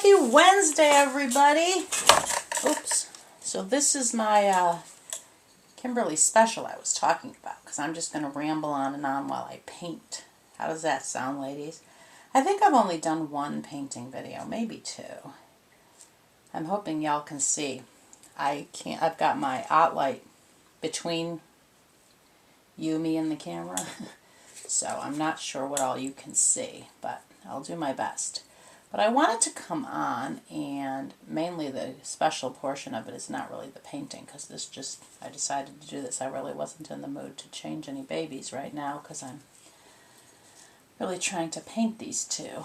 Happy Wednesday, everybody. Oops. So this is my Kymberlee special I was talking about, because I'm just going to ramble on and on while I paint. How does that sound, ladies? I think I've only done one painting video, maybe two. I'm hoping y'all can see. I've got my light between you, me, and the camera. So I'm not sure what all you can see, but I'll do my best. But I wanted to come on, and mainly the special portion of it is not really the painting, because I decided to do this. I really wasn't in the mood to change any babies right now, because I'm really trying to paint these two.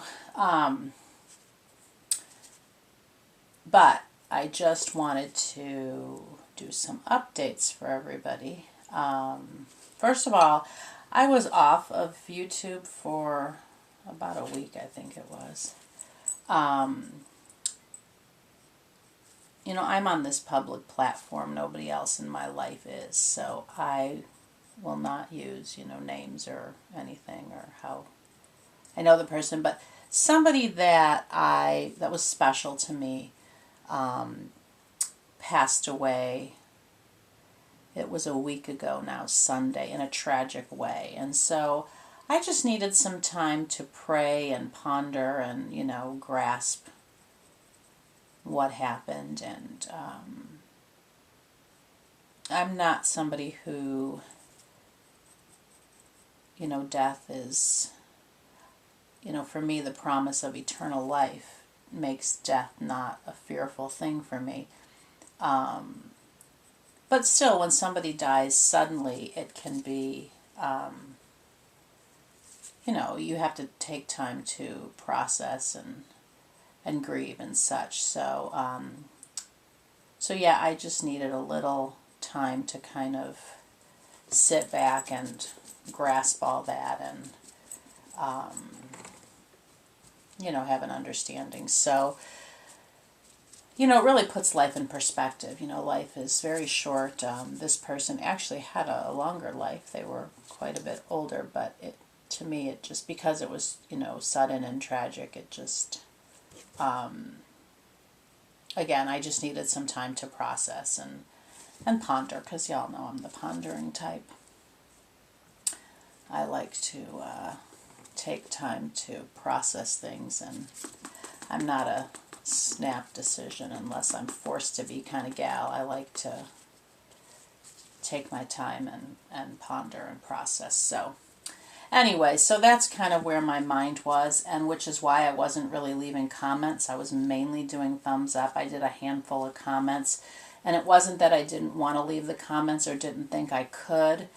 But I just wanted to do some updates for everybody. First of all, I was off of YouTube for about a week, I think it was. You know, I'm on this public platform. Nobody else in my life is, so I will not use, names or anything or how I know the person, but somebody that was special to me passed away. It was a week ago now, Sunday, in a tragic way, and so I just needed some time to pray and ponder and, grasp what happened. And I'm not somebody who, death is, for me, the promise of eternal life makes death not a fearful thing for me. But still, when somebody dies suddenly, it can be, you have to take time to process and grieve and such. So, yeah, I just needed a little time to kind of sit back and grasp all that and, have an understanding. So, it really puts life in perspective. Life is very short. This person actually had a longer life. They were quite a bit older, but to me, it just, because it was, sudden and tragic, it just, again, I just needed some time to process and ponder, because y'all know I'm the pondering type. I like to take time to process things, and I'm not a snap decision unless I'm forced to be kind of gal. I like to take my time and ponder and process. So anyway, so that's kind of where my mind was, and which is why I wasn't really leaving comments. I was mainly doing thumbs up. I did a handful of comments, and it wasn't that I didn't want to leave the comments or didn't think I could,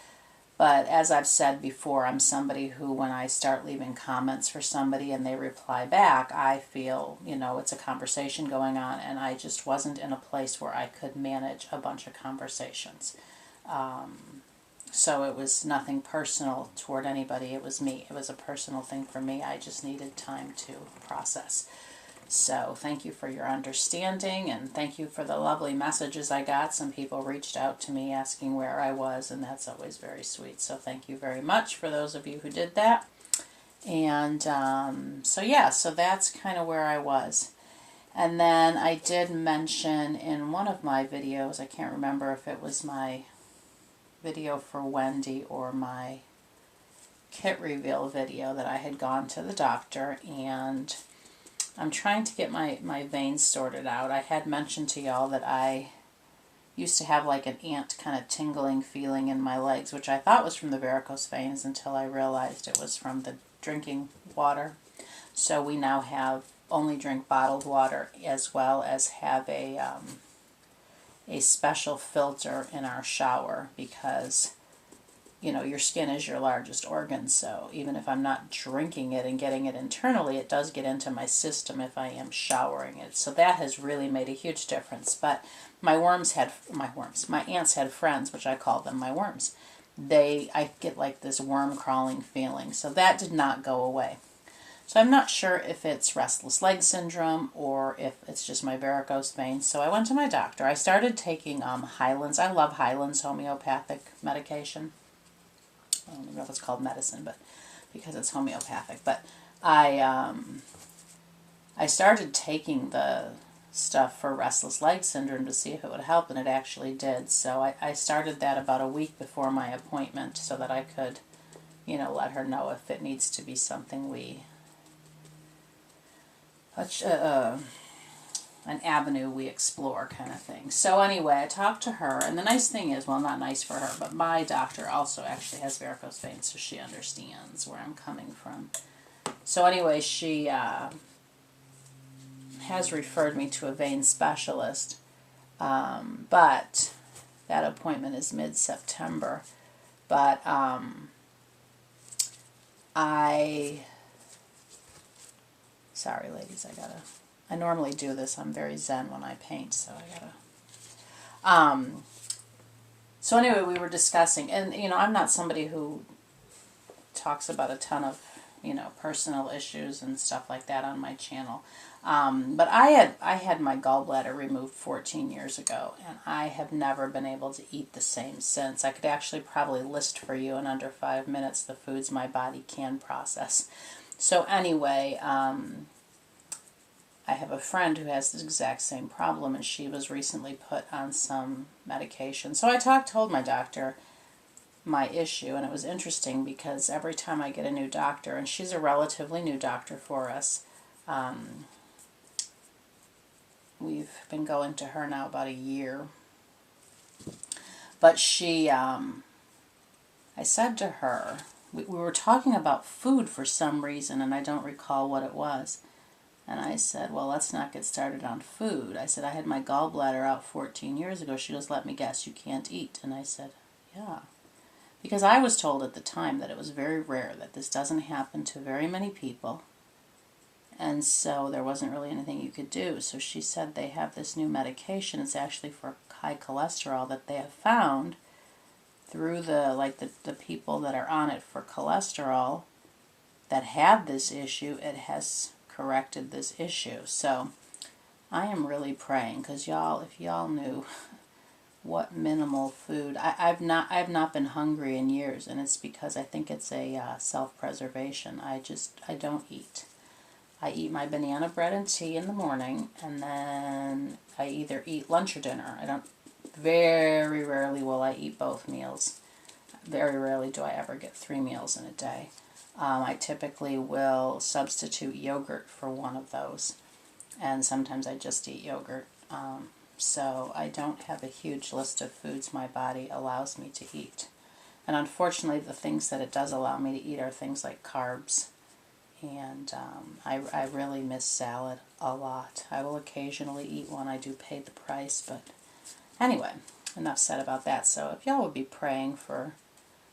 but as I've said before, I'm somebody who, when I start leaving comments for somebody and they reply back, I feel, it's a conversation going on, and I just wasn't in a place where I could manage a bunch of conversations. So it was nothing personal toward anybody. It was me. It was a personal thing for me. I just needed time to process. So thank you for your understanding, and thank you for the lovely messages I got. Some people reached out to me asking where I was, and that's always very sweet. So thank you very much for those of you who did that. And so yeah, so that's kind of where I was. And then I did mention in one of my videos, I can't remember if it was my video for Wendy or my kit reveal video, that I had gone to the doctor, and I'm trying to get my veins sorted out. I had mentioned to y'all that I used to have like an ant kind of tingling feeling in my legs, which I thought was from the varicose veins until I realized it was from the drinking water. So we now only drink bottled water, as well as have a special filter in our shower, because your skin is your largest organ, so even if I'm not drinking it and getting it internally, it does get into my system if I am showering it. So that has really made a huge difference. But my ants had friends, which I call them my worms. I get like this worm crawling feeling, so that did not go away. So I'm not sure if it's restless leg syndrome or if it's just my varicose veins. So I went to my doctor. I started taking Highlands. I love Highlands homeopathic medication. I don't even know if it's called medicine, but because it's homeopathic. But I I started taking the stuff for restless leg syndrome to see if it would help, and it actually did. So I started that about a week before my appointment so that I could, let her know if it needs to be something an avenue we explore kind of thing. So anyway, I talked to her, and the nice thing is, well, not nice for her, but my doctor also actually has varicose veins, so she understands where I'm coming from. So anyway, she has referred me to a vein specialist, but that appointment is mid-September. But sorry ladies, I normally do this, I'm very zen when I paint, so so anyway, we were discussing, and I'm not somebody who talks about a ton of personal issues and stuff like that on my channel. But I had my gallbladder removed 14 years ago, and I have never been able to eat the same since. I could actually probably list for you in under 5 minutes the foods my body can process. So anyway, I have a friend who has the exact same problem, and she was recently put on some medication. So I told my doctor my issue, and it was interesting because every time I get a new doctor, and she's a relatively new doctor for us, we've been going to her now about a year, but she, I said to her, we were talking about food for some reason, and I don't recall what it was, and I said, well, let's not get started on food. I said, I had my gallbladder out 14 years ago. She goes, let me guess, you can't eat. And I said, yeah. Because I was told at the time that it was very rare, that this doesn't happen to very many people, and so there wasn't really anything you could do. So she said they have this new medication. It's actually for high cholesterol that they have found through the people that are on it for cholesterol that have this issue. It has corrected this issue. So I am really praying, because y'all, if y'all knew what minimal food, I've not been hungry in years, and it's because I think it's a self-preservation. I don't eat. I eat my banana bread and tea in the morning, and then I either eat lunch or dinner. Very rarely will I eat both meals. Very rarely do I ever get 3 meals in a day. I typically will substitute yogurt for one of those, and sometimes I just eat yogurt. So I don't have a huge list of foods my body allows me to eat. And unfortunately, the things that it does allow me to eat are things like carbs. And I really miss salad a lot. I will occasionally eat one. I do pay the price. But anyway, enough said about that. So if y'all would be praying for,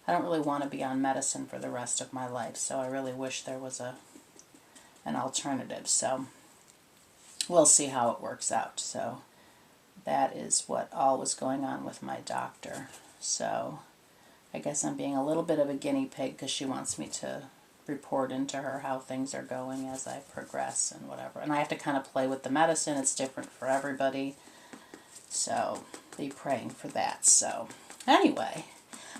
I don't really want to be on medicine for the rest of my life. So I really wish there was an alternative. So we'll see how it works out. So that is what all was going on with my doctor. So I guess I'm being a little bit of a guinea pig, because she wants me to report into her how things are going as I progress and whatever. And I have to kind of play with the medicine. It's different for everybody. So be praying for that. So anyway,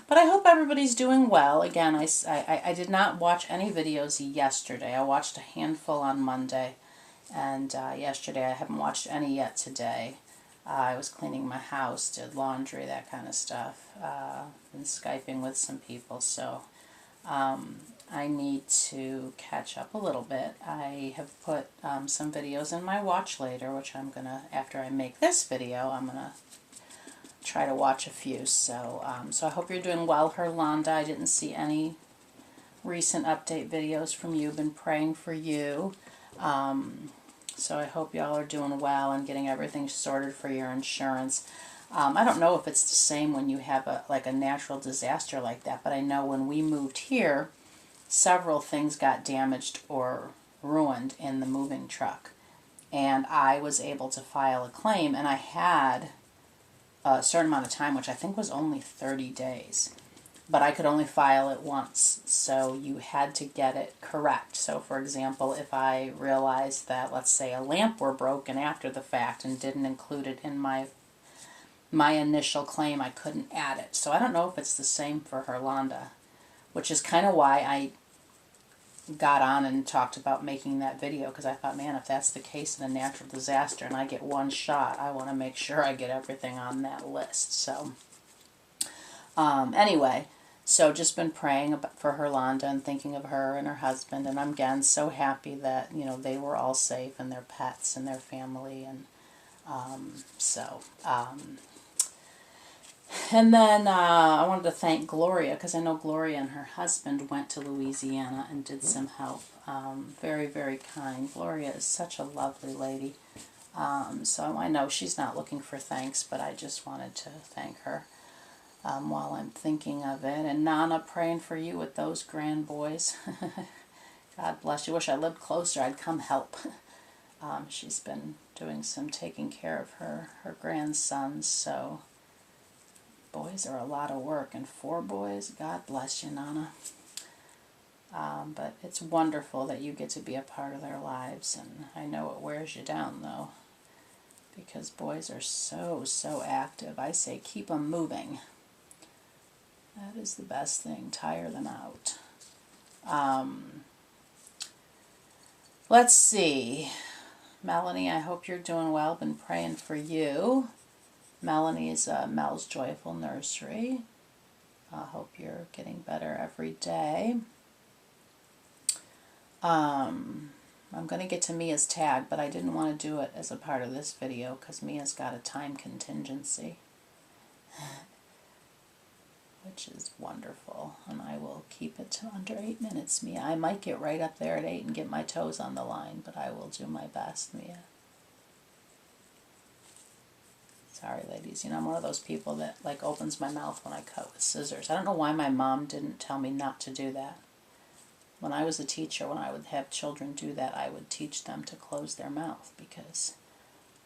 but I hope everybody's doing well. Again, I did not watch any videos yesterday. I watched a handful on Monday, and yesterday I haven't watched any yet today. I was cleaning my house, did laundry, that kind of stuff, been Skyping with some people, so I need to catch up a little bit. I have put some videos in my watch later, which I'm going to, after I make this video, I'm going to try to watch a few. So, so I hope you're doing well, Herlanda. I didn't see any recent update videos from you. Been praying for you. So I hope y'all are doing well and getting everything sorted for your insurance. I don't know if it's the same when you have a natural disaster like that, but I know when we moved here, several things got damaged or ruined in the moving truck. And I was able to file a claim, and I had a certain amount of time, which I think was only 30 days. But I could only file it once, so you had to get it correct. So, for example, if I realized that, let's say, a lamp were broken after the fact and didn't include it in my initial claim, I couldn't add it. So I don't know if it's the same for Herlanda, which is kind of why I got on and talked about making that video, because I thought, man, if that's the case in a natural disaster and I get one shot, I want to make sure I get everything on that list. So anyway, so just been praying for Herlanda and thinking of her and her husband, and I'm again so happy that, you know, they were all safe, and their pets and their family, and and then I wanted to thank Gloria, because I know Gloria and her husband went to Louisiana and did some help. Very, very kind. Gloria is such a lovely lady. So I know she's not looking for thanks, but I just wanted to thank her while I'm thinking of it. And Nana, praying for you with those grand boys. God bless you. Wish I lived closer. I'd come help. She's been doing some taking care of her grandsons, so boys are a lot of work, and 4 boys, God bless you, Nana. But it's wonderful that you get to be a part of their lives, and I know it wears you down, though, because boys are so active. I say keep them moving. That is the best thing. Tire them out. Let's see. Melanie, I hope you're doing well. Been praying for you. Melanie's Mel's Joyful Nursery. I hope you're getting better every day. I'm going to get to Mia's tag, but I didn't want to do it as a part of this video because Mia's got a time contingency, which is wonderful, and I will keep it to under 8 minutes, Mia. I might get right up there at 8 and get my toes on the line, but I will do my best, Mia. Sorry, ladies. You know, I'm one of those people that, like, opens my mouth when I cut with scissors. I don't know why my mom didn't tell me not to do that. When I was a teacher, when I would have children do that, I would teach them to close their mouth, because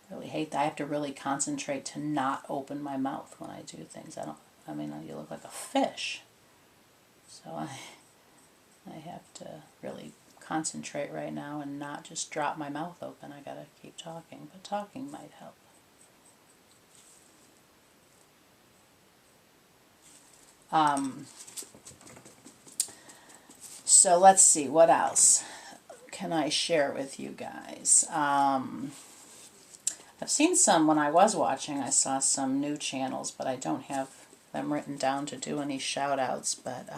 I really hate that. I have to really concentrate to not open my mouth when I do things. I mean, you look like a fish. So I have to really concentrate right now and not just drop my mouth open. I gotta keep talking, but talking might help. So let's see, what else can I share with you guys? I've seen some, when I was watching, I saw some new channels, but I don't have them written down to do any shout outs, but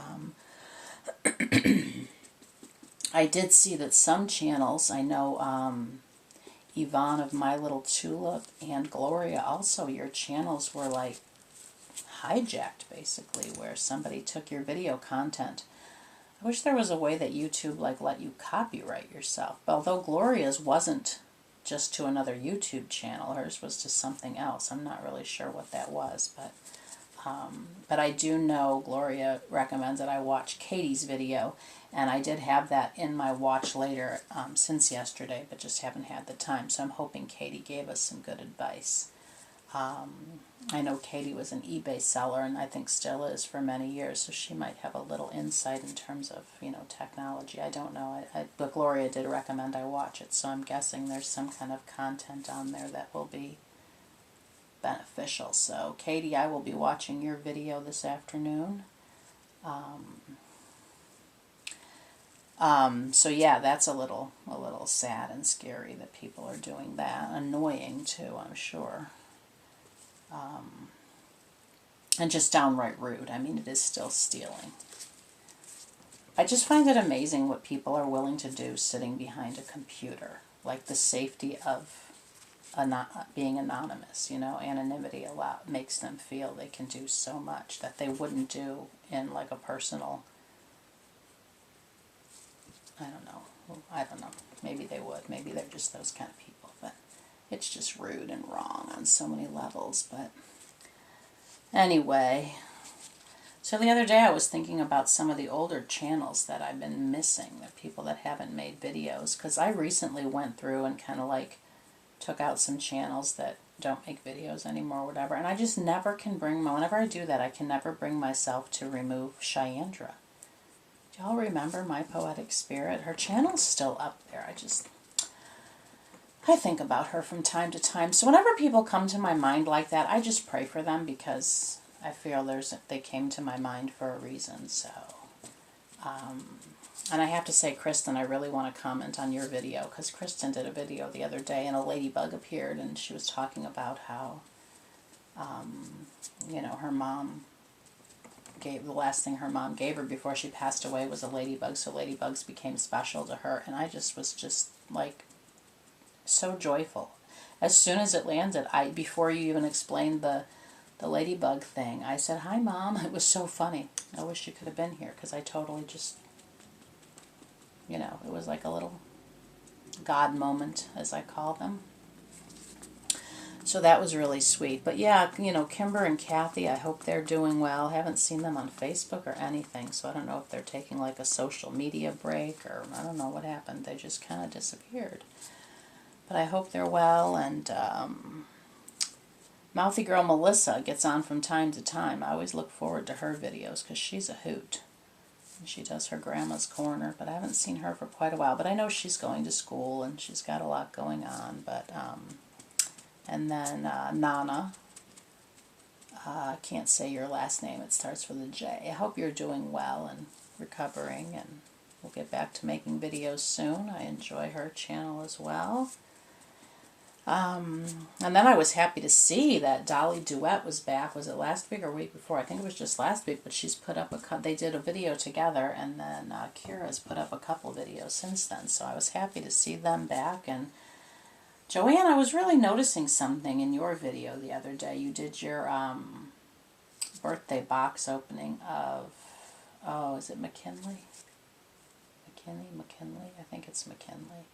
I did see that some channels, I know Yvonne of My Little Tulip and Gloria also, your channels were like hijacked, basically, where somebody took your video content. I wish there was a way that YouTube like let you copyright yourself. But although Gloria's wasn't just to another YouTube channel, hers was to something else. I'm not really sure what that was, but I do know Gloria recommends that I watch Katie's video, and I did have that in my watch later since yesterday, but just haven't had the time. So I'm hoping Katie gave us some good advice. I know Katie was an eBay seller, and I think still is for many years, so she might have a little insight in terms of, you know, technology. I don't know. But Gloria did recommend I watch it, so I'm guessing there's some kind of content on there that will be beneficial. So, Katie, I will be watching your video this afternoon. So yeah, that's a little sad and scary that people are doing that. Annoying too, I'm sure. And just downright rude. I mean, it is still stealing. I just find it amazing what people are willing to do sitting behind a computer. Like the safety of being anonymous, you know, anonymity makes them feel they can do so much that they wouldn't do in like a personal, I don't know. Maybe they would. Maybe they're just those kind of people. But it's just rude and wrong on so many levels. But anyway, so the other day I was thinking about some of the older channels that I've been missing, the people that haven't made videos, because I recently went through and kind of like took out some channels that don't make videos anymore or whatever, and I just never can whenever I do that, I can never bring myself to remove Cheandra. Do y'all remember My Poetic Spirit? Her channel's still up there. I think about her from time to time. So whenever people come to my mind like that, I just pray for them, because I feel they came to my mind for a reason. So And I have to say, Kristen, I really want to comment on your video, because Kristen did a video the other day and a ladybug appeared and she was talking about how, you know, her mom the last thing her mom gave her before she passed away was a ladybug, so ladybugs became special to her. And I just was just like so joyful. As soon as it landed, before you even explained the ladybug thing, I said, "Hi, Mom." It was so funny. I wish you could have been here, because I totally just, you know, it was like a little God moment, as I call them. So that was really sweet. But yeah, you know, Kimber and Kathy, I hope they're doing well. Haven't seen them on Facebook or anything, so I don't know if they're taking like a social media break, or I don't know what happened. They just kind of disappeared. But I hope they're well. And Mouthy Girl Melissa gets on from time to time. I always look forward to her videos because she's a hoot. She does her grandma's corner, but I haven't seen her for quite a while. But I know she's going to school and she's got a lot going on. But and then Nana, I can't say your last name. It starts with a J. I hope you're doing well and recovering, and we'll get back to making videos soon. I enjoy her channel as well. And then I was happy to see that Dolly Duet was back. Was it last week or week before? I think it was just last week, but she's put up they did a video together, and then Kira's put up a couple videos since then. So I was happy to see them back. And Joanne, I was really noticing something in your video the other day. You did your birthday box opening of, oh, is it McKinley? McKinley? I think it's McKinley.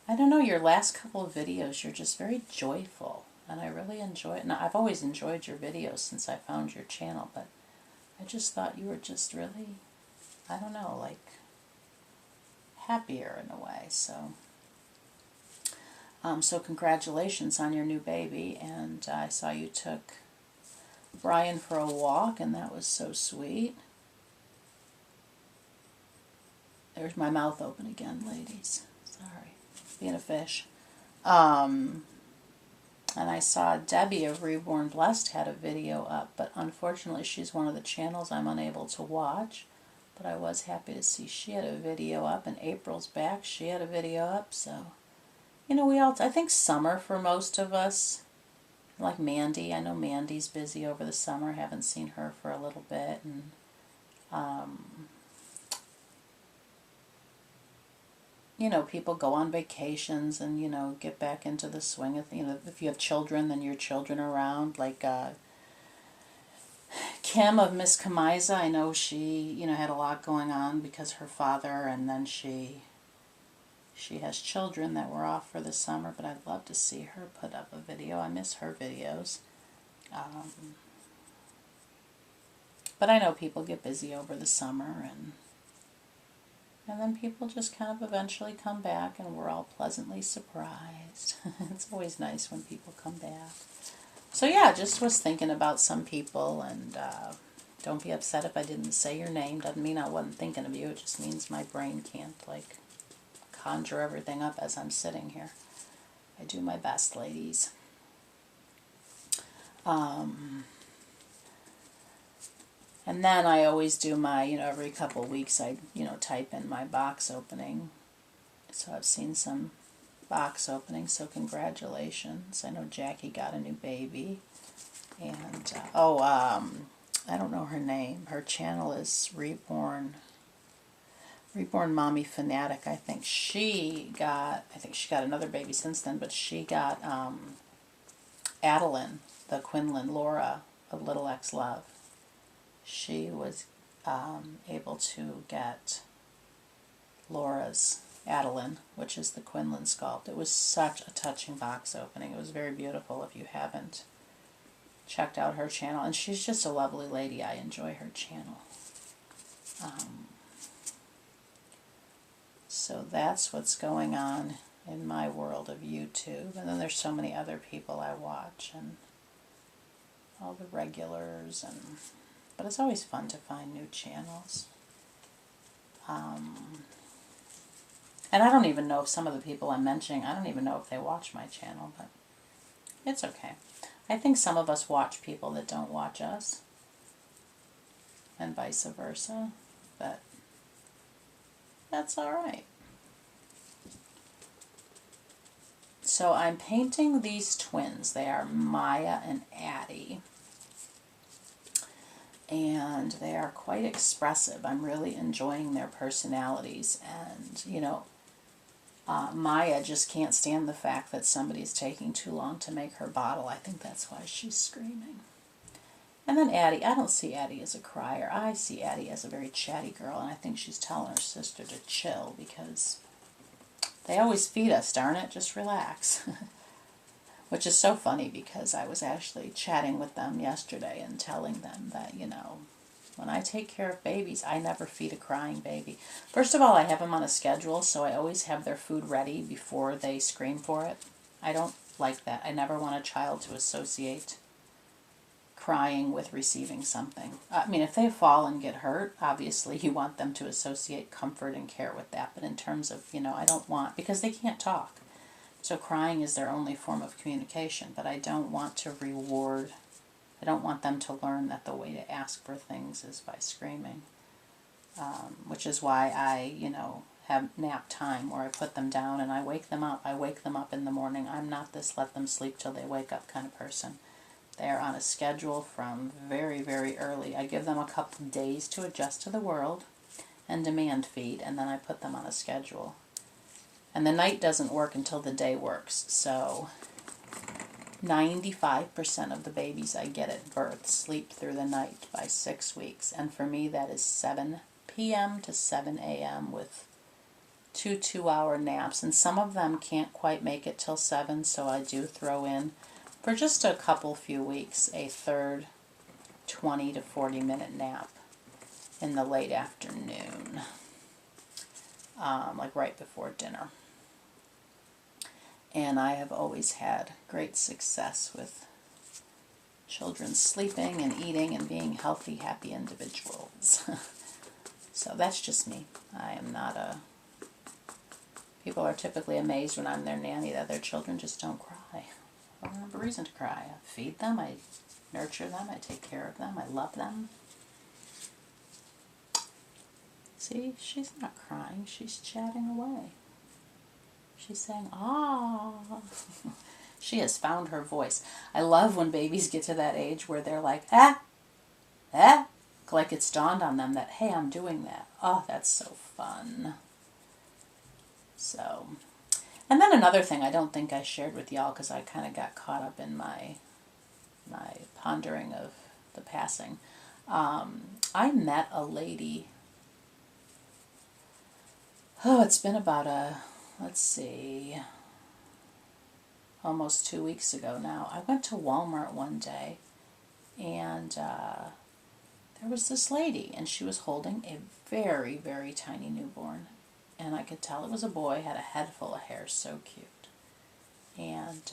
I don't know, your last couple of videos, you're just very joyful, and I really enjoy it. Now, I've always enjoyed your videos since I found your channel, but I just thought you were just really, I don't know, like happier in a way. So, so congratulations on your new baby, and I saw you took Brian for a walk, and that was so sweet. There's my mouth open again, ladies. Sorry. Being a fish. And I saw Debbie of Reborn Blessed had a video up, but unfortunately she's one of the channels I'm unable to watch. But I was happy to see she had a video up, and April's back. She had a video up, so, you know, I think summer for most of us, like Mandy. I know Mandy's busy over the summer. Haven't seen her for a little bit, and you know, people go on vacations and, you know, get back into the swing of, you know, if you have children, then your children are around. Like Kim of Miss Kamiza, I know she, you know, had a lot going on because her father, and then she has children that were off for the summer, but I'd love to see her put up a video. I miss her videos. But I know people get busy over the summer, and then people just kind of eventually come back, and we're all pleasantly surprised. It's always nice when people come back. So yeah, just was thinking about some people, and don't be upset if I didn't say your name. Doesn't mean I wasn't thinking of you. It just means my brain can't, like, conjure everything up as I'm sitting here. I do my best, ladies. And then I always do my, you know, every couple of weeks I, you know, type in my box opening. So I've seen some box openings, so congratulations. I know Jackie got a new baby. And, I don't know her name. Her channel is Reborn Mommy Fanatic. I think she got another baby since then, but she got Adeline, the Quinlan Laura of Little X Love. She was able to get Laura's Adeline, which is the Quinlan sculpt. It was such a touching box opening. It was very beautiful if you haven't checked out her channel. And she's just a lovely lady. I enjoy her channel. So that's what's going on in my world of YouTube. And then there's so many other people I watch, and all the regulars, but it's always fun to find new channels. And I don't even know if some of the people I'm mentioning, I don't even know if they watch my channel, but it's okay. I think some of us watch people that don't watch us, and vice versa. but that's all right. So I'm painting these twins. They are Maya and Addie. And they are quite expressive. I'm really enjoying their personalities. And, you know, Maya just can't stand the fact that somebody's taking too long to make her bottle. I think that's why she's screaming. And then Addie, I don't see Addie as a crier. I see Addie as a very chatty girl, and I think she's telling her sister to chill because they always feed us, darn it, just relax. Which is so funny because I was actually chatting with them yesterday and telling them that, you know, when I take care of babies, I never feed a crying baby. First of all, I have them on a schedule, so I always have their food ready before they scream for it. I don't like that. I never want a child to associate crying with receiving something. I mean, if they fall and get hurt, obviously you want them to associate comfort and care with that. But in terms of, you know, I don't want, because they can't talk. So crying is their only form of communication, but I don't want to reward, I don't want them to learn that the way to ask for things is by screaming, which is why I, you know, have nap time where I put them down and I wake them up. I wake them up in the morning. I'm not this let them sleep till they wake up kind of person. They are on a schedule from very, very early. I give them a couple of days to adjust to the world and demand feed, and then I put them on a schedule. And the night doesn't work until the day works. So 95% of the babies I get at birth sleep through the night by 6 weeks. And for me, that is 7 p.m. to 7 a.m. with 2 2-hour naps. And some of them can't quite make it till 7, so I do throw in, for just a few weeks, a third 20 to 40-minute nap in the late afternoon, like right before dinner. And I have always had great success with children sleeping and eating and being healthy, happy individuals. So that's just me. I am not a... People are typically amazed when I'm their nanny that their children just don't cry. I don't have a reason to cry. I feed them, I nurture them, I take care of them, I love them. See, she's not crying, she's chatting away. She's saying, ah. She has found her voice. I love when babies get to that age where they're like, ah, ah. Like it's dawned on them that, hey, I'm doing that. Oh, that's so fun. So, and then another thing I don't think I shared with y'all because I kind of got caught up in my pondering of the passing. I met a lady. Oh, it's been about let's see, almost 2 weeks ago now. I went to Walmart one day, and there was this lady, and she was holding a very, very tiny newborn. And I could tell it was a boy, had a head full of hair, so cute. And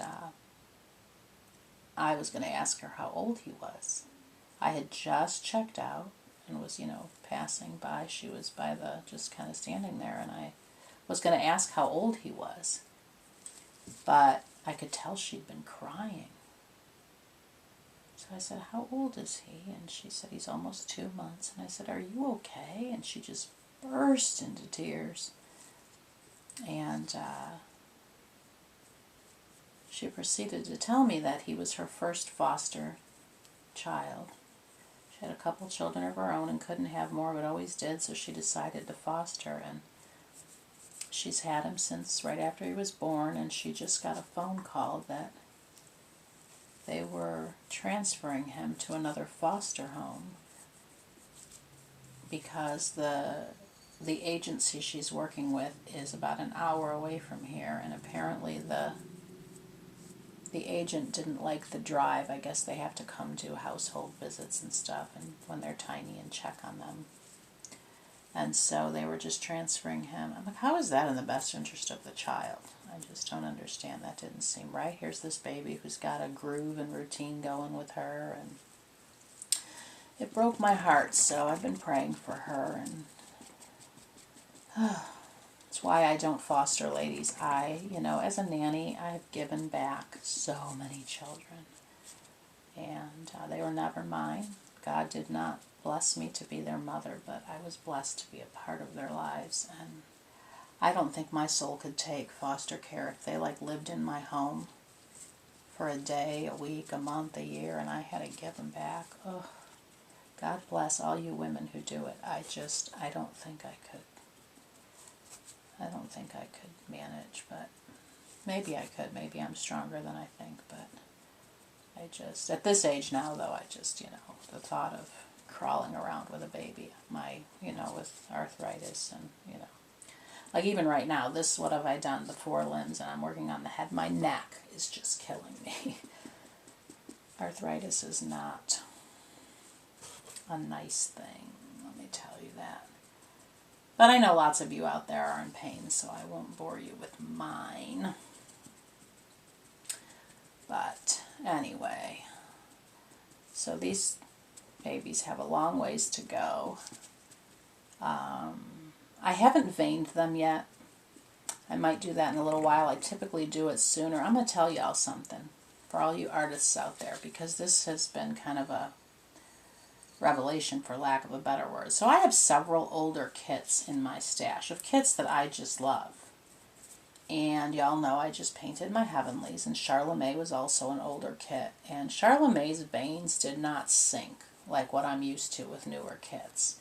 I was going to ask her how old he was. I had just checked out and was, you know, passing by. She was by the, just kind of standing there, and I was going to ask how old he was, but I could tell she'd been crying. So I said, how old is he? And she said, he's almost 2 months. And I said, are you okay? And she just burst into tears. And she proceeded to tell me that he was her first foster child. She had a couple children of her own and couldn't have more, but always did, so she decided to foster, and she's had him since right after he was born, and she just got a phone call that they were transferring him to another foster home because the agency she's working with is about an hour away from here, and apparently the agent didn't like the drive. I guess they have to come do household visits and stuff, and when they're tiny, and check on them. And so they were just transferring him. I'm like, how is that in the best interest of the child? I just don't understand. That didn't seem right. Here's this baby who's got a groove and routine going with her, and it broke my heart. So I've been praying for her, and it's why I don't foster ladies. You know, as a nanny, I've given back so many children, and they were never mine. God did not bless me to be their mother, but I was blessed to be a part of their lives. And I don't think my soul could take foster care if they like lived in my home for a day, a week, a month, a year, and I had to give them back. Oh, God bless all you women who do it. I don't think I could. I don't think I could manage, but maybe I could. Maybe I'm stronger than I think, but at this age now, though, the thought of crawling around with a baby, with arthritis and, like even right now, what have I done? The forelimbs, and I'm working on the head. My neck is just killing me. Arthritis is not a nice thing, let me tell you that. But I know lots of you out there are in pain, so I won't bore you with mine. But anyway, so these babies have a long ways to go. I haven't veined them yet. I might do that in a little while. I typically do it sooner. I'm going to tell y'all something for all you artists out there, because this has been kind of a revelation, for lack of a better word. So I have several older kits in my stash of kits that I just love. And y'all know I just painted my Heavenlies, and Charlemagne was also an older kit. And Charlemagne's veins did not sink like what I'm used to with newer kits.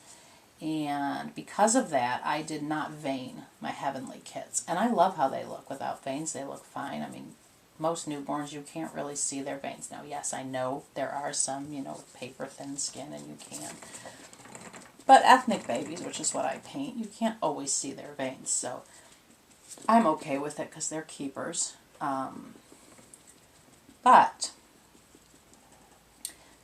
And because of that, I did not vein my Heavenly kits. And I love how they look without veins. They look fine. I mean, most newborns, you can't really see their veins. Now, yes, I know there are some, paper thin skin, and you can. But ethnic babies, which is what I paint, you can't always see their veins. So I'm okay with it because they're keepers. But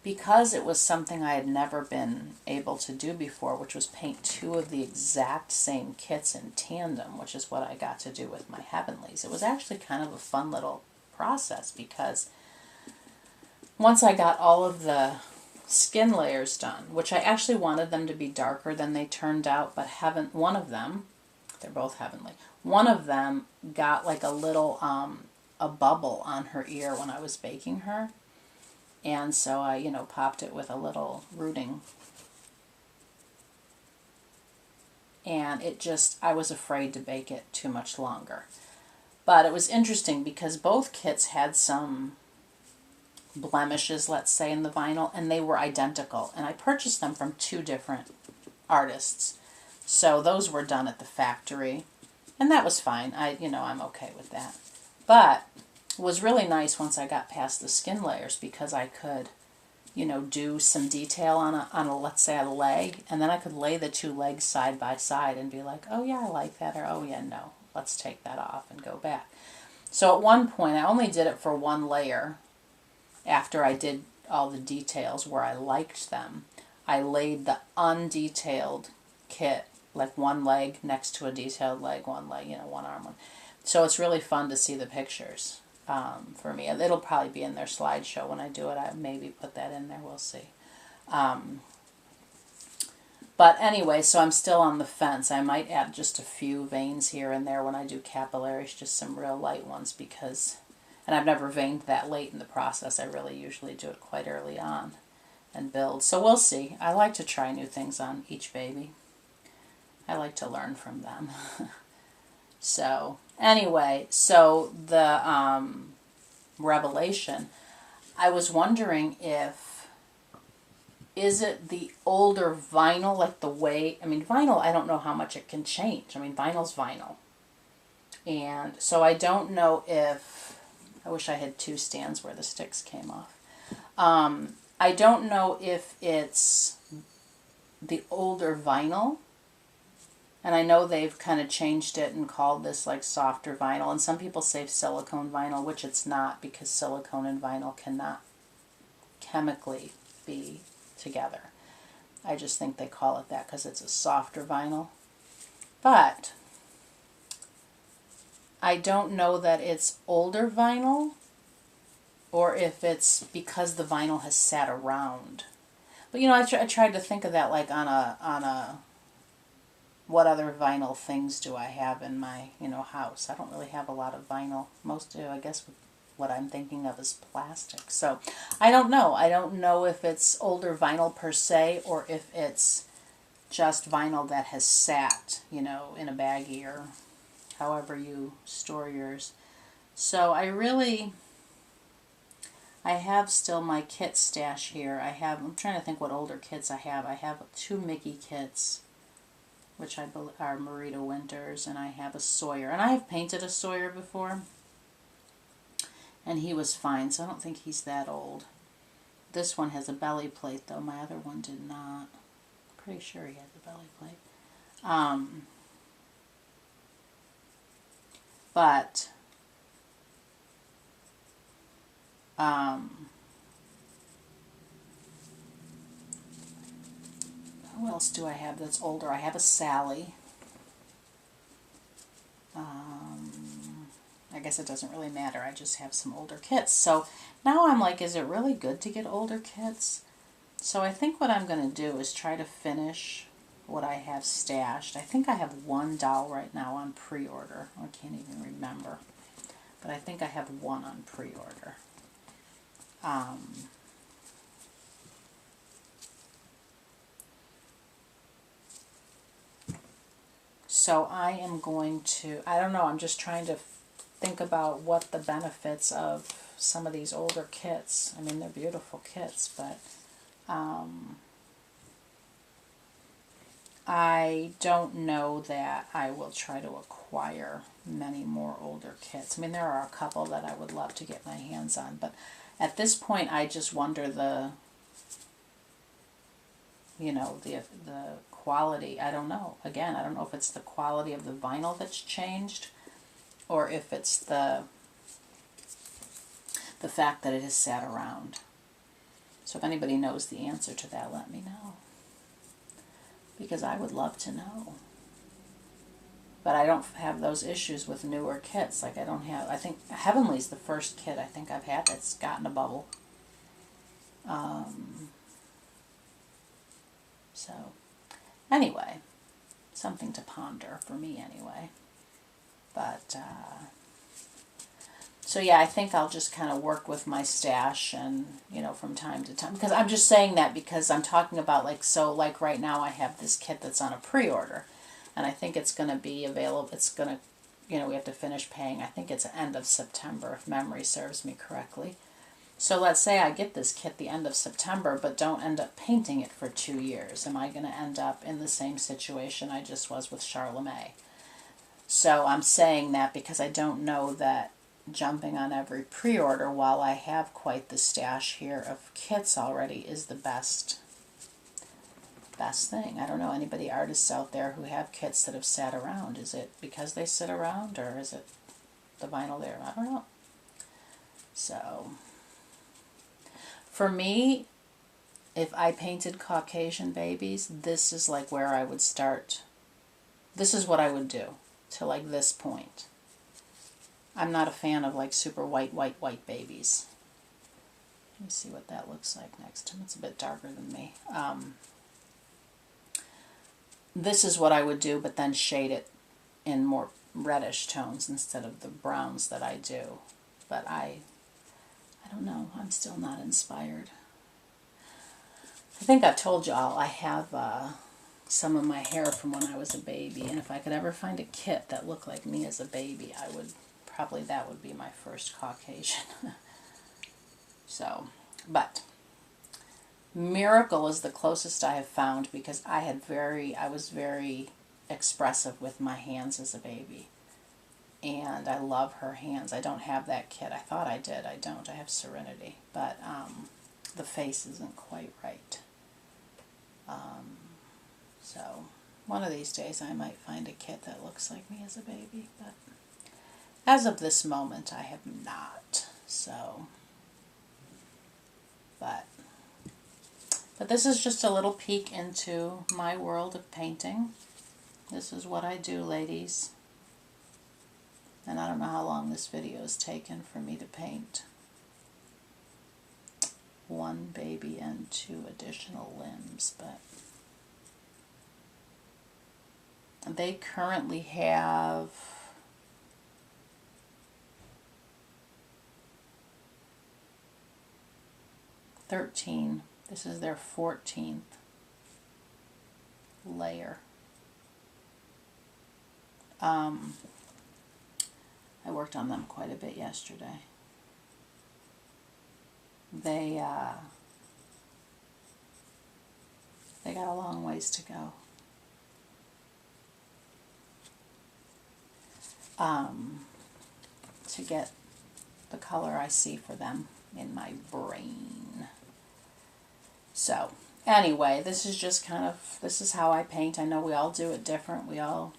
because it was something I had never been able to do before, which was paint two of the exact same kits in tandem, which is what I got to do with my Heavenlies. It was actually kind of a fun little process, because once I got all of the skin layers done, which I actually wanted them to be darker than they turned out, but one of them, they're both Heavenly, one of them got like a little a bubble on her ear when I was baking her. And so I, popped it with a little rooting. And I was afraid to bake it too much longer. But it was interesting because both kits had some blemishes, let's say, in the vinyl, and they were identical. And I purchased them from two different artists. So those were done at the factory. And that was fine. I'm okay with that. But it was really nice once I got past the skin layers, because I could, do some detail on a let's say a leg, and then I could lay the two legs side by side and be like, oh yeah, I like that, or oh yeah, no, let's take that off and go back. So at one point, I only did it for one layer after I did all the details where I liked them. I laid the undetailed kit, like one leg next to a detailed leg, one leg, one arm, one. So it's really fun to see the pictures. For me, it'll probably be in their slideshow when I do it. I maybe put that in there. We'll see. But anyway, so I'm still on the fence. I might add just a few veins here and there when I do capillaries, just some real light ones, and I've never veined that late in the process. I really usually do it quite early on and build. So we'll see. I like to try new things on each baby. I like to learn from them. So anyway, so the revelation, I was wondering is it the older vinyl, like the way, vinyl, I don't know how much it can change. Vinyl's vinyl. And so I don't know I wish I had two stands where the sticks came off. I don't know if it's the older vinyl. And I know they've kind of changed it and called this like softer vinyl. And some people say silicone vinyl, which it's not, because silicone and vinyl cannot chemically be together. I just think they call it that because it's a softer vinyl. But I don't know that it's older vinyl or if it's because the vinyl has sat around. But I tried to think of that like on a what other vinyl things do I have in my, house? I don't really have a lot of vinyl. Most do, I guess, what I'm thinking of as plastic. So I don't know. I don't know if it's older vinyl per se, or if it's just vinyl that has sat, you know, in a baggie or however you store yours. So I have still my kit stash here. I'm trying to think what older kits I have. I have 2 Mickey kits, which I believe are Marita Winters, and I have a Sawyer. And I have painted a Sawyer before, and he was fine, so I don't think he's that old. This one has a belly plate, though. My other one did not. Pretty sure he had the belly plate. But who else do I have that's older? I have a Sally. I guess it doesn't really matter. I just have some older kits. So now I'm like, is it really good to get older kits? So I think what I'm going to do is try to finish what I have stashed. I think I have 1 doll right now on pre-order. I can't even remember. But I think I have 1 on pre-order. So I am going to, I don't know, I'm just trying to think about what the benefits of some of these older kits. I mean, they're beautiful kits, but I don't know that I will try to acquire many more older kits. I mean, there are a couple that I would love to get my hands on, but at this point I just wonder the quality. I don't know. Again, I don't know if it's the quality of the vinyl that's changed, or if it's the fact that it has sat around. So if anybody knows the answer to that, let me know, because I would love to know. But I don't have those issues with newer kits. Like I think Heavenly's the first kit I think I've had that's gotten a bubble. So anyway, something to ponder for me anyway. But so yeah, I think I'll just kind of work with my stash, and from time to time, because I'm just saying that because I'm talking about like right now I have this kit that's on a pre-order, and I think it's going to be available. It's going to, we have to finish paying. I think it's end of September if memory serves me correctly. So let's say I get this kit the end of September, but don't end up painting it for 2 years. Am I going to end up in the same situation I just was with Charlemagne? So I'm saying that because I don't know that jumping on every pre-order while I have quite the stash here of kits already is the best thing. I don't know, anybody artists out there who have kits that have sat around. Is it because they sit around, or is it the vinyl there? I don't know. So for me, if I painted Caucasian babies, this is like where I would start. This is what I would do to like this point. I'm not a fan of like super white babies. Let me see what that looks like next to him. It's a bit darker than me. This is what I would do, but then shade it in more reddish tones instead of the browns that I do. But I don't know. I'm still not inspired. I think I've told y'all I have some of my hair from when I was a baby, and if I could ever find a kit that looked like me as a baby, I would probably, that would be my first Caucasian. So, but Miracle is the closest I have found, because I was very expressive with my hands as a baby. And I love her hands. I don't have that kit. I thought I did. I don't. I have Serenity. But the face isn't quite right. So one of these days I might find a kit that looks like me as a baby. But as of this moment, I have not. So, but this is just a little peek into my world of painting. This is what I do, ladies. And I don't know how long this video has taken for me to paint 1 baby and 2 additional limbs, but they currently have 13. This is their 14th layer. I worked on them quite a bit yesterday. They got a long ways to go. To get the color I see for them in my brain. So anyway, this is just kind of, this is how I paint. I know we all do it different. We all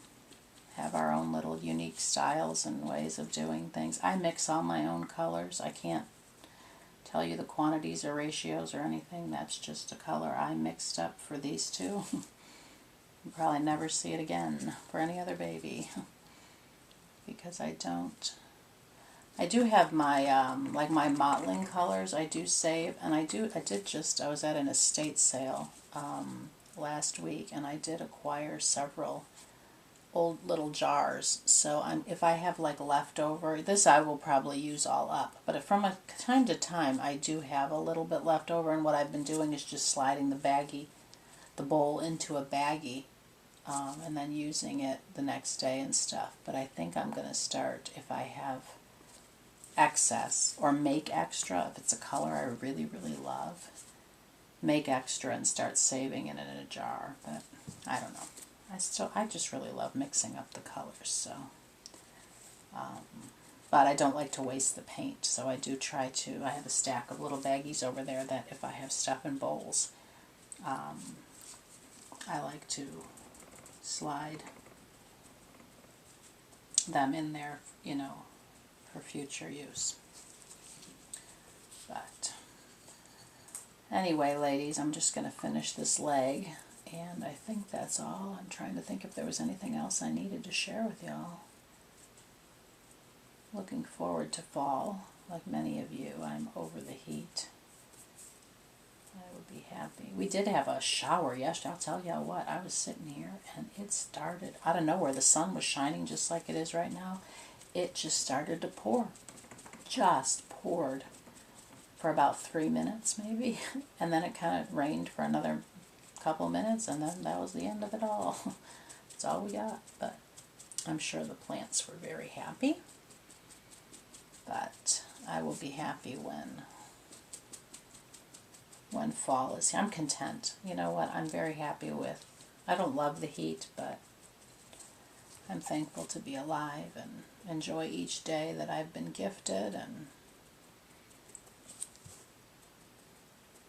have our own little unique styles and ways of doing things. I mix all my own colors. I can't tell you the quantities or ratios or anything. That's just a color I mixed up for these two. You'll probably never see it again for any other baby. Because I do have my, like my mottling colors I do save, and I was at an estate sale last week, and I did acquire several old little jars, so if I have like leftover, this I will probably use all up, but from a time to time I do have a little bit left over, and what I've been doing is just sliding the bowl into a baggie, and then using it the next day and stuff. But I think I'm going to start, if I have excess or make extra, if it's a color I really, really love, make extra and start saving it in a jar. But I don't know. I just really love mixing up the colors, so. But I don't like to waste the paint, so I do try to. I have a stack of little baggies over there that if I have stuff in bowls, I like to slide them in there, you know, for future use. But anyway, ladies, I'm just going to finish this leg, and I think that's all. I'm trying to think if there was anything else I needed to share with y'all. Looking forward to fall, like many of you. I'm over the heat. I would be happy. We did have a shower yesterday. I'll tell y'all what, I was sitting here and it started out of nowhere. The sun was shining just like it is right now. It just started to pour. Just poured for about 3 minutes maybe. And then it kind of rained for another couple minutes, and then that was the end of it all. That's all we got. But I'm sure the plants were very happy. But I will be happy when fall is here. I'm content. You know what? I'm very happy with. I don't love the heat, but I'm thankful to be alive and enjoy each day that I've been gifted.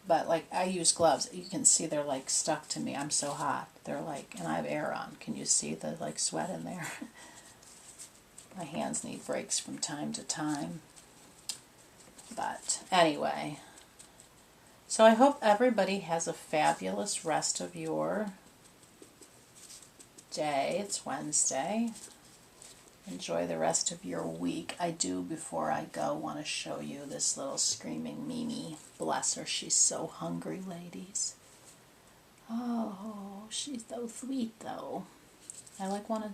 But like, I use gloves. You can see they're like stuck to me. I'm so hot. They're like, and I have air on. Can you see the like sweat in there? My hands need breaks from time to time. But anyway, so I hope everybody has a fabulous rest of your day. It's Wednesday. Enjoy the rest of your week. I do, before I go, want to show you this little screaming Mimi. Bless her. She's so hungry, ladies. Oh, she's so sweet, though. I like want to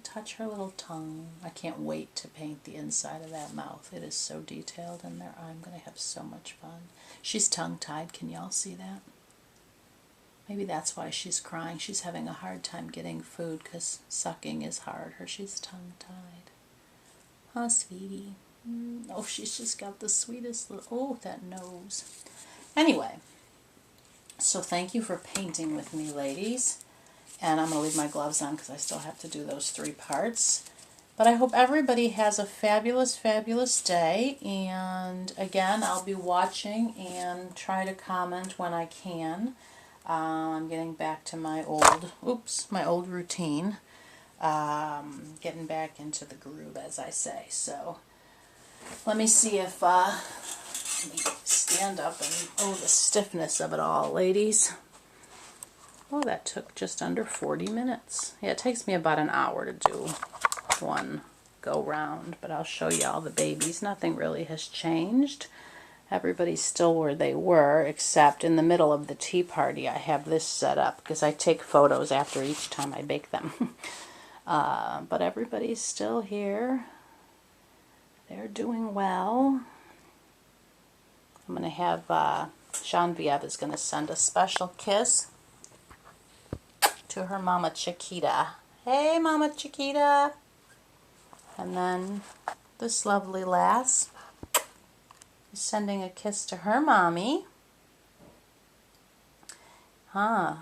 touch her little tongue. I can't wait to paint the inside of that mouth. It is so detailed in there. I'm going to have so much fun. She's tongue-tied. Can y'all see that? Maybe that's why she's crying. She's having a hard time getting food because sucking is hard. She's tongue-tied. Huh, sweetie? Oh, she's just got the sweetest little... Oh, that nose. Anyway, so thank you for painting with me, ladies. And I'm going to leave my gloves on because I still have to do those 3 parts. But I hope everybody has a fabulous, fabulous day. And again, I'll be watching and try to comment when I can. I'm getting back to my old routine. Getting back into the groove, as I say. So let me see if, let me stand up and, oh, the stiffness of it all, ladies. Oh, that took just under 40 minutes. Yeah, it takes me about an hour to do one go round, but I'll show you all the babies. Nothing really has changed. Everybody's still where they were, except in the middle of the tea party I have this set up because I take photos after each time I bake them. But everybody's still here. They're doing well. I'm going to have Genevieve is going to send a special kiss to her Mama Chiquita. Hey, Mama Chiquita. And then this lovely lass is sending a kiss to her mommy. Let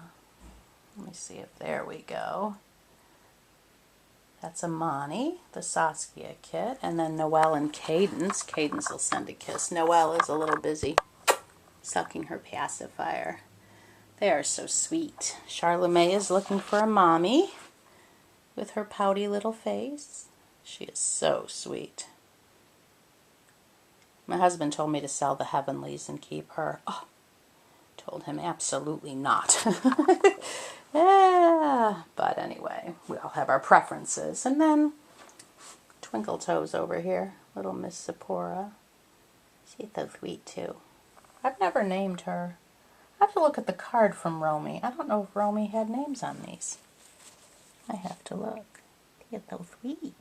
me see if there we go. That's Amani, the Saskia kid. And then Noelle and Cadence. Cadence will send a kiss. Noelle is a little busy sucking her pacifier. They are so sweet. Charlemagne is looking for a mommy with her pouty little face. She is so sweet. My husband told me to sell the Heavenlies and keep her. Oh, told him absolutely not. Yeah, but anyway, we all have our preferences. And then Twinkle Toes over here, little Miss Sephora. She's so sweet too. I've never named her. I have to look at the card from Romy. I don't know if Romy had names on these. I have to look. She's so sweet.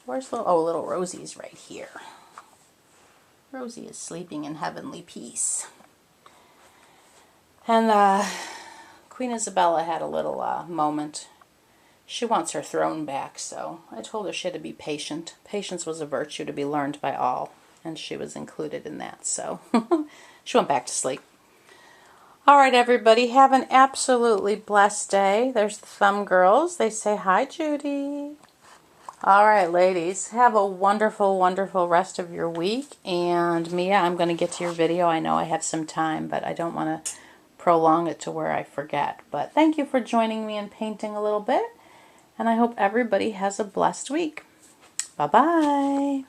Where's little Rosie's right here. Rosie is sleeping in heavenly peace. And Queen Isabella had a little moment. She wants her throne back, so I told her she had to be patient. Patience was a virtue to be learned by all, and she was included in that, so she went back to sleep. All right, everybody, have an absolutely blessed day. There's the Thumb Girls. They say, hi, Judy. All right, ladies, have a wonderful, wonderful rest of your week. And Mia, I'm going to get to your video. I know I have some time, but I don't want to prolong it to where I forget. But thank you for joining me in painting a little bit. And I hope everybody has a blessed week. Bye-bye.